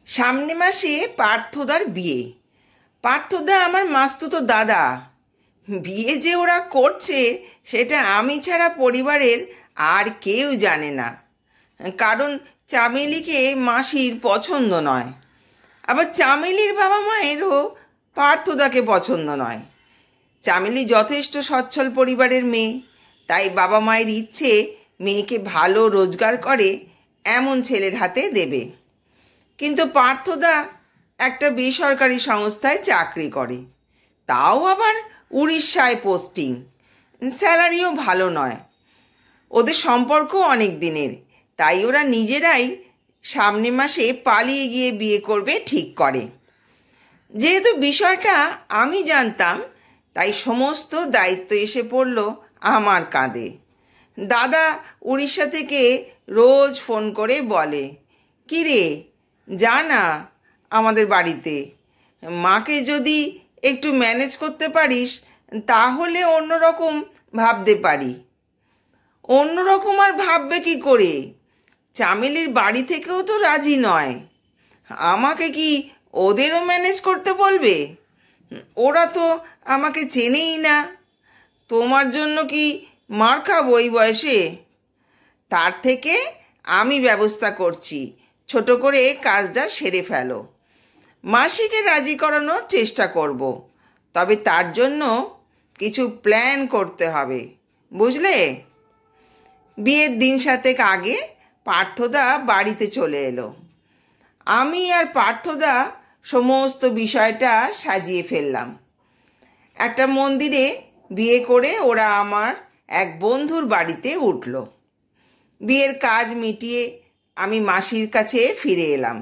সামনে মাসে পার্থদার বিয়ে। পার্থদা আমার মাস্তুতো দাদা। বিয়ে যে ওরা করছে সেটা আমি ছাড়া পরিবারের আর কেউ জানে না। কারণ চামেলিকে মাসির পছন্দ নয়, আবার চামেলির বাবা মায়েরও পার্থদাকে পছন্দ নয়। চামেলি যথেষ্ট সচ্ছল পরিবারের মেয়ে, তাই বাবা মায়ের ইচ্ছে মেয়েকে ভালো রোজগার করে এমন ছেলের হাতে দেবে। কিন্তু পার্থদা একটা বেসরকারি সংস্থায় চাকরি করে, তাও আবার উড়িষ্যায় পোস্টিং। স্যালারিও ভালো নয়। ওদের সম্পর্ক অনেক দিনের, তাই ওরা নিজেরাই সামনে মাসে পালিয়ে গিয়ে বিয়ে করবে ঠিক করে। যেহেতু বিষয়টা আমি জানতাম, তাই সমস্ত দায়িত্ব এসে পড়ল আমার কাঁধে। দাদা উড়িষ্যা থেকে রোজ ফোন করে বলে, কী রে, যা না আমাদের বাড়িতে, মাকে যদি একটু ম্যানেজ করতে পারিস তাহলে অন্যরকম ভাবতে পারি। অন্যরকম আর ভাববে কি করে? চামেলির বাড়ি থেকেও তো রাজি নয়। আমাকে কি ওদেরও ম্যানেজ করতে বলবে? ওরা তো আমাকে চেনেই না। তোমার জন্য কি মার খাবো এই বয়সে? তার থেকে আমি ব্যবস্থা করছি, ছোট করে কাজটা সেরে ফেলো। মাসিকে রাজি করানোর চেষ্টা করব, তবে তার জন্য কিছু প্ল্যান করতে হবে, বুঝলে? বিয়ের দিন সাতেক আগে পার্থদা বাড়িতে চলে এলো। আমি আর পার্থদা সমস্ত বিষয়টা সাজিয়ে ফেললাম। একটা মন্দিরে বিয়ে করে ওরা আমার এক বন্ধুর বাড়িতে উঠল। বিয়ের কাজ মিটিয়ে আমি মাসির কাছে ফিরে এলাম।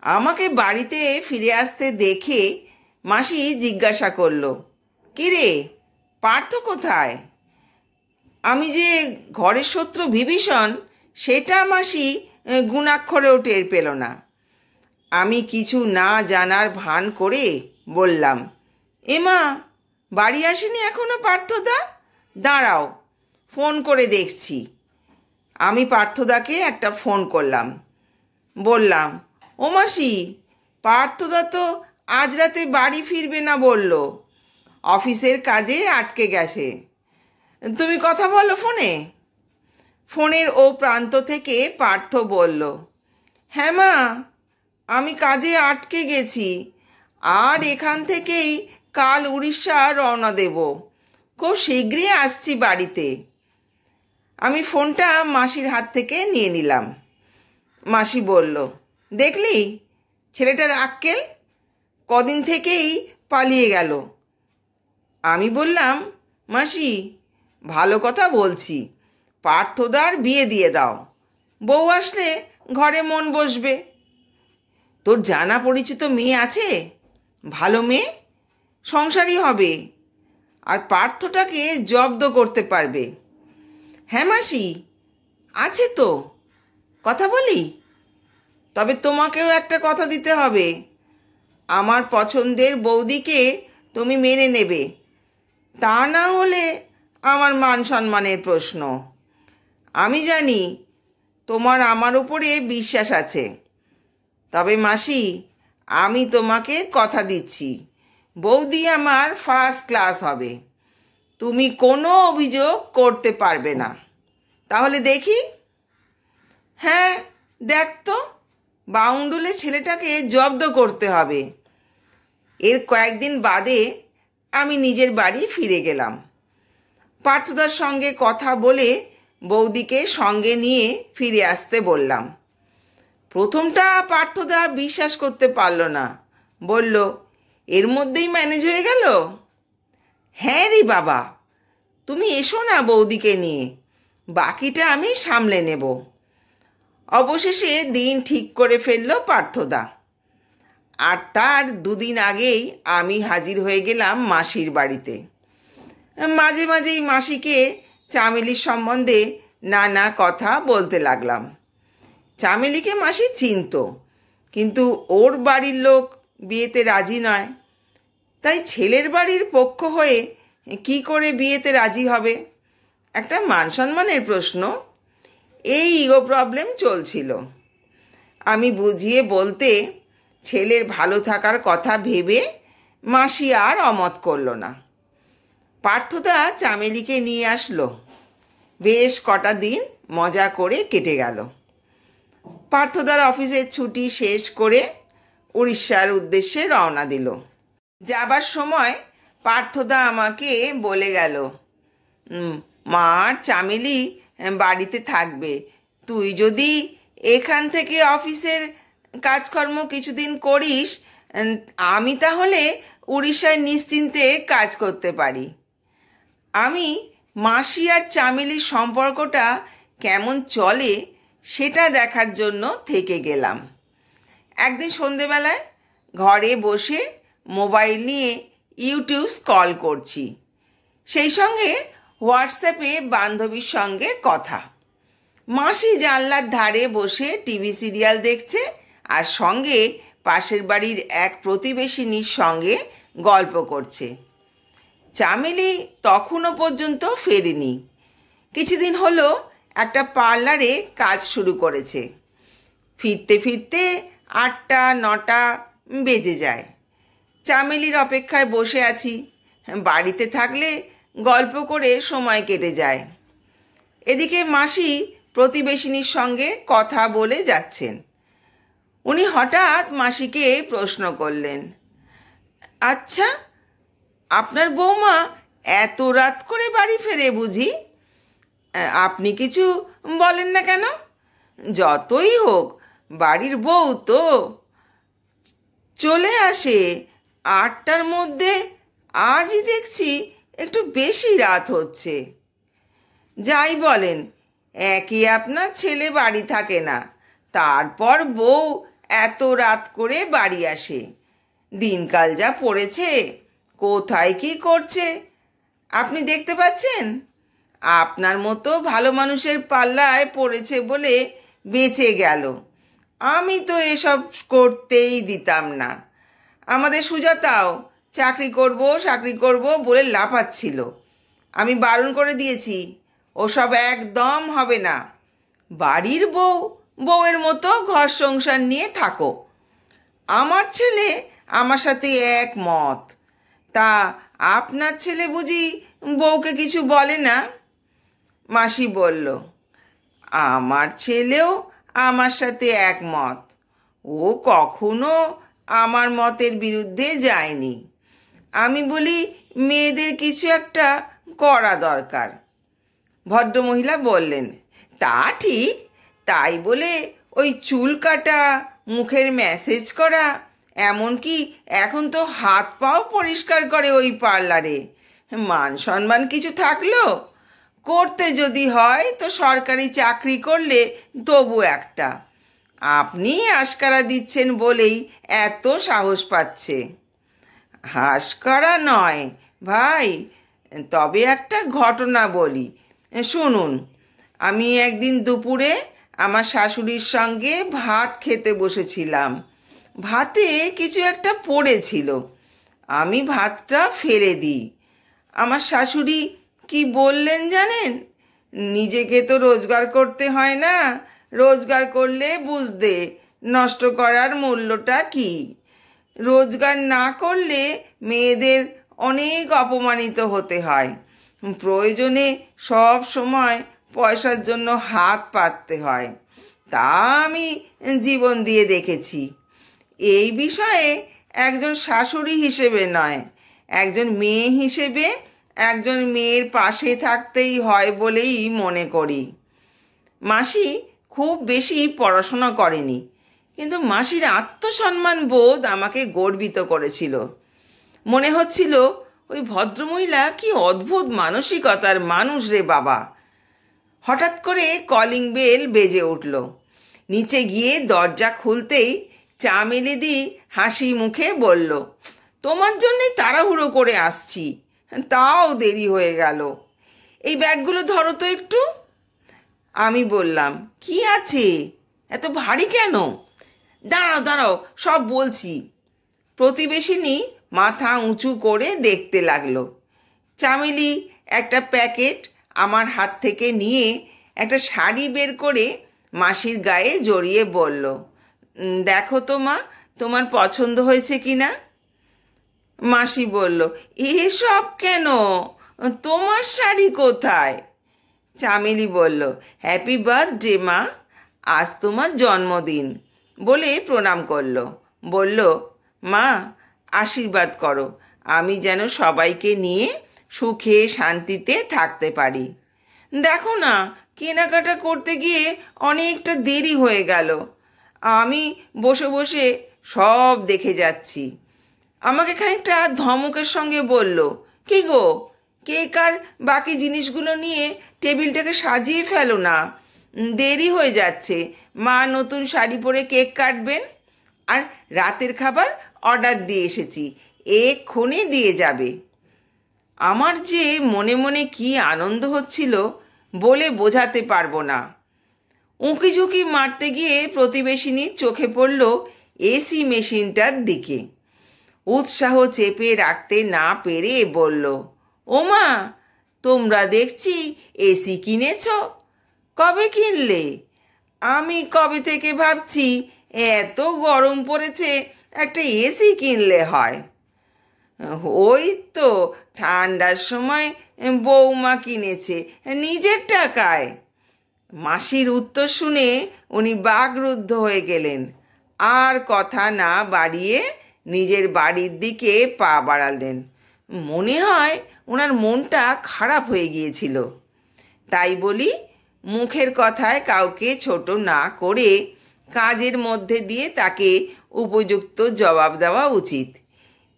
আমাকে বাড়িতে ফিরে আসতে দেখে মাসি জিজ্ঞাসা করলো, কী রে, পার্থ কোথায়? আমি যে ঘরের শত্রু বিভীষণ সেটা মাসি গুণাক্ষরেও টের পেল না। আমি কিছু না জানার ভান করে বললাম, এমা, বাড়ি আসেনি এখনো পার্থদা? দাঁড়াও, ফোন করে দেখছি। আমি পার্থদাকে একটা ফোন করলাম। বললাম, ও মাসি, পার্থদা তো আজ রাতে বাড়ি ফিরবে না বলল, অফিসের কাজে আটকে গেছে। তুমি কথা বলো ফোনে। ফোনের ও প্রান্ত থেকে পার্থ বলল, হ্যাঁ মা, আমি কাজে আটকে গেছি, আর এখান থেকেই কাল উড়িষ্যা রওনা দেব। খুব শীঘ্রই আসছি বাড়িতে। আমি ফোনটা মাসির হাত থেকে নিয়ে নিলাম। মাসি বলল, দেখলি ছেলেটার আক্কেল, কদিন থেকেই পালিয়ে গেল। আমি বললাম, মাসি, ভালো কথা বলছি, পার্থদার বিয়ে দিয়ে দাও। বউ আসলে ঘরে মন বসবে। তোর জানা পরিচিত মেয়ে আছে, ভালো মেয়ে, সংসারী হবে, আর পার্থটাকে জব্দ করতে পারবে। হ্যাঁ মাসি, আছে তো, কথা বলি। তবে তোমাকেও একটা কথা দিতে হবে, আমার পছন্দের বৌদিকে তুমি মেনে নেবে, তা না হলে আমার মান সম্মানের প্রশ্ন। আমি জানি তোমার আমার উপরে বিশ্বাস আছে, তবে মাসি, আমি তোমাকে কথা দিচ্ছি, বৌদি আমার ফার্স্ট ক্লাস হবে, তুমি কোনো অভিযোগ করতে পারবে না। তাহলে দেখি। হ্যাঁ, দেখ তো, বাউন্ডুলে ছেলেটাকে জব্দ করতে হবে। এর কয়েকদিন বাদে আমি নিজের বাড়ি ফিরে গেলাম। পার্থদার সঙ্গে কথা বলে বৌদিকে সঙ্গে নিয়ে ফিরে আসতে বললাম। প্রথমটা পার্থদা বিশ্বাস করতে পারল না, বলল, এর মধ্যেই ম্যানেজ হয়ে গেল? হ্যাঁ রে বাবা, তুমি এসো না বৌদিকে নিয়ে, বাকিটা আমি সামলে নেব। অবশেষে দিন ঠিক করে ফেলল পার্থদা, আর তার দুদিন আগেই আমি হাজির হয়ে গেলাম মাসির বাড়িতে। মাঝে মাঝেই মাসিকে চামেলির সম্বন্ধে নানা কথা বলতে লাগলাম। চামেলিকে মাসি চিনত, কিন্তু ওর বাড়ির লোক বিয়েতে রাজি নয়, তাই ছেলের বাড়ির পক্ষ হয়ে কি করে বিয়েতে রাজি হবে? একটা মান সম্মানের প্রশ্ন। এই ইগো প্রবলেম চলছিল। আমি বুঝিয়ে বলতে ছেলের ভালো থাকার কথা ভেবে মাসি আর অমত করল না। পার্থদা চামেলিকে নিয়ে আসলো। বেশ কটা দিন মজা করে কেটে গেল। পার্থদার অফিসের ছুটি শেষ করে উড়িষ্যার উদ্দেশ্যে রওনা দিল। যাবার সময় পার্থদা আমাকে বলে গেল, মা আর চামেলি বাড়িতে থাকবে, তুই যদি এখান থেকে অফিসের কাজকর্ম কিছুদিন করিস, আমি তাহলে উড়িষ্যায় নিশ্চিন্তে কাজ করতে পারি। আমি মাসি আর চামেলির সম্পর্কটা কেমন চলে সেটা দেখার জন্য থেকে গেলাম। একদিন সন্ধেবেলায় ঘরে বসে মোবাইল নিয়ে ইউটিউব স্ক্রল করছি, সেই সঙ্গে হোয়াটসঅ্যাপে বান্ধবীর সঙ্গে কথা। মাসি জানলার ধারে বসে টিভি সিরিয়াল দেখছে আর সঙ্গে পাশের বাড়ির এক প্রতিবেশিনীর সঙ্গে গল্প করছে। চামেলি তখনও পর্যন্ত ফেরেনি। কিছুদিন হলো একটা পার্লারে কাজ শুরু করেছে। ফিরতে ফিরতে 8টা-9টা বেজে যায়। চামেলির অপেক্ষায় বসে আছি। বাড়িতে থাকলে গল্প করে সময় কেটে যায়। এদিকে মাসি প্রতিবেশিনীর সঙ্গে কথা বলে যাচ্ছেন। উনি হঠাৎ মাসিকে প্রশ্ন করলেন, আচ্ছা, আপনার বৌমা এত রাত করে বাড়ি ফেরে বুঝি? আপনি কিছু বলেন না কেন? যতই হোক বাড়ির বউ তো, চলে আসে 8টার মধ্যে। আজই দেখছি একটু বেশি রাত হচ্ছে। যাই বলেন, একই আপনার ছেলে বাড়ি থাকে না, তারপর বউ এত রাত করে বাড়ি আসে। দিনকাল যা পড়েছে, কোথায় কি করছে আপনি দেখতে পাচ্ছেন? আপনার মতো ভালো মানুষের পাল্লায় পড়েছে বলে বেঁচে গেল। আমি তো এসব করতেই দিতাম না। আমাদের সুজাতাও চাকরি করব বলে লাফাচ্ছিল। আমি বারণ করে দিয়েছি, ওসব একদম হবে না। বাড়ির বউয়ের মতো ঘর সংসার নিয়ে থাকো। আমার ছেলে আমার সাথে একমত। তা আপনার ছেলে বুঝি বউকে কিছু বলে না? মাসি বলল, আমার ছেলেও আমার সাথে একমত। ও কখনো আমার মতের বিরুদ্ধে যায়নি। আমি বলি মেয়েদের কিছু একটা করা দরকার। ভদ্রমহিলা বললেন, তা ঠিক, তাই বলে ওই চুল কাটা, মুখের ম্যাসেজ করা, এমনকি এখন তো হাত পাও পরিষ্কার করে ওই পার্লারে। মান সম্মান কিছু থাকলো? করতে যদি হয় তো সরকারি চাকরি করলে তবু একটা। আপনি আশকারা দিচ্ছেন বলেই এত সাহস পাচ্ছে। হাসকারা নয় ভাই, তবে একটা ঘটনা বলি, শুনুন। আমি একদিন দুপুরে আমার শাশুড়ির সঙ্গে ভাত খেতে বসেছিলাম। ভাতে কিছু একটা পড়েছিল। আমি ভাতটা ফেলে দিই। আমার শাশুড়ি কি বললেন জানেন? নিজেকে তো রোজগার করতে হয় না, রোজগার করলে বুঝতে নষ্ট করার মূল্যটা কি। রোজগার না করলে মেয়েদের অনেক অপমানিত হতে হয়। প্রয়োজনে সব সময় পয়সার জন্য হাত পাততে হয়। তা আমি জীবন দিয়ে দেখেছি। এই বিষয়ে একজন শাশুড়ি হিসেবে নয়, একজন মেয়ে হিসেবে একজন মেয়ের পাশে থাকতেই হয় বলেই মনে করি। মাসি খুব বেশি পড়াশোনা করেনি, কিন্তু মাসির আত্মসম্মান বোধ আমাকে গর্বিত করেছিল। মনে হচ্ছিল ওই ভদ্রমহিলা কি অদ্ভুত মানসিকতার মানুষ রে বাবা। হঠাৎ করে কলিং বেল বেজে উঠল। নিচে গিয়ে দরজা খুলতেই চামেলিদি হাসি মুখে বলল, তোমার জন্যই তাড়াহুড়ো করে আসছি, তাও দেরি হয়ে গেল। এই ব্যাগগুলো ধরো তো একটু। আমি বললাম, কি আছে, এত ভারী কেন? দাঁড়াও দাঁড়াও, সব বলছি। প্রতিবেশিনী মাথা উঁচু করে দেখতে লাগলো। চামেলি একটা প্যাকেট আমার হাত থেকে নিয়ে একটা শাড়ি বের করে মাসির গায়ে জড়িয়ে বলল, দেখো তো মা, তোমার পছন্দ হয়েছে কি না। মাসি বলল, এসব কেন, তোমার শাড়ি কোথায়। চামেলি বলল, হ্যাপি বার্থডে মা, আজ তোমার জন্মদিন, বলে প্রণাম করলো। বলল, মা আশীর্বাদ করো, আমি যেন সবাইকে নিয়ে সুখে শান্তিতে থাকতে পারি। দেখো না, কেনাকাটা করতে গিয়ে অনেকটা দেরি হয়ে গেল। আমি বসে বসে সব দেখে যাচ্ছি। আমাকে খানিকটা ধমকের সঙ্গে বলল, কি গো, কেক আর বাকি জিনিসগুলো নিয়ে টেবিলটাকে সাজিয়ে ফেলো না, দেরি হয়ে যাচ্ছে। মা নতুন শাড়ি পরে কেক কাটবেন, আর রাতের খাবার অর্ডার দিয়ে এসেছি, এক্ষুনি দিয়ে যাবে। আমার যে মনে মনে কি আনন্দ হচ্ছিল বলে বোঝাতে পারবো না। উঁকি ঝুঁকি মারতে গিয়ে প্রতিবেশিনীর চোখে পড়ল এসি মেশিনটার দিকে। উৎসাহ চেপে রাখতে না পেরে বলল, ওমা, তোমরা দেখছি এসি কিনেছ, কবে কিনলে? আমি কবে থেকে ভাবছি এত গরম পড়েছে, একটা এসি কিনলে হয়। ওই তো ঠান্ডার সময় বৌমা কিনেছে নিজের টাকায়। মাসির উত্তর শুনে উনি বাকরুদ্ধ হয়ে গেলেন। আর কথা না বাড়িয়ে নিজের বাড়ির দিকে পা বাড়ালেন। মনে হয় ওনার মনটা খারাপ হয়ে গিয়েছিল। তাই বলি, মুখের কথায় কাউকে ছোট না করে কাজের মধ্যে দিয়ে তাকে উপযুক্ত জবাব দেওয়া উচিত।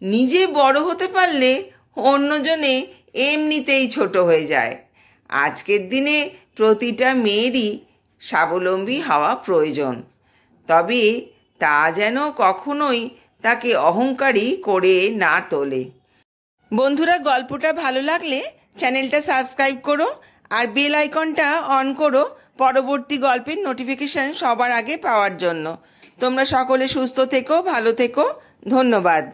নিজে বড় হতে পারলে অন্যজনে এমনিতেই ছোট হয়ে যায়। আজকের দিনে প্রতিটা মেয়েরই স্বাবলম্বী হওয়া প্রয়োজন, তবে তা যেন কখনোই তাকে অহংকারী করে না তোলে। বন্ধুরা, গল্পটা ভালো লাগলে চ্যানেলটা সাবস্ক্রাইব করো আর বেল আইকনটা অন করো পরবর্তী গল্পের নোটিফিকেশান সবার আগে পাওয়ার জন্য। তোমরা সকলে সুস্থ থেকো, ভালো থেকো, ধন্যবাদ।